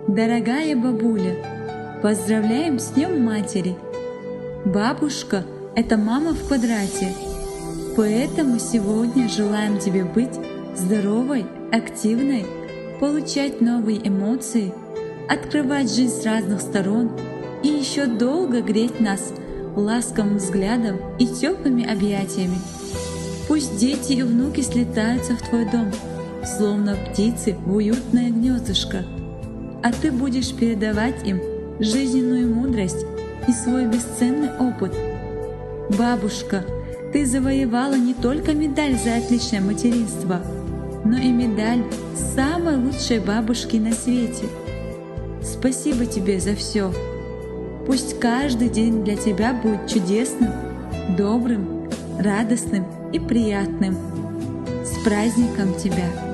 Дорогая бабуля, поздравляем с Днем Матери! Бабушка — это мама в квадрате, поэтому сегодня желаем тебе быть здоровой, активной, получать новые эмоции, открывать жизнь с разных сторон и еще долго греть нас ласковым взглядом и теплыми объятиями. Пусть дети и внуки слетаются в твой дом, словно птицы в уютное гнездышко, а ты будешь передавать им жизненную мудрость и свой бесценный опыт. Бабушка, ты завоевала не только медаль за отличное материнство, но и медаль самой лучшей бабушки на свете. Спасибо тебе за все. Пусть каждый день для тебя будет чудесным, добрым, радостным и приятным. С праздником тебя!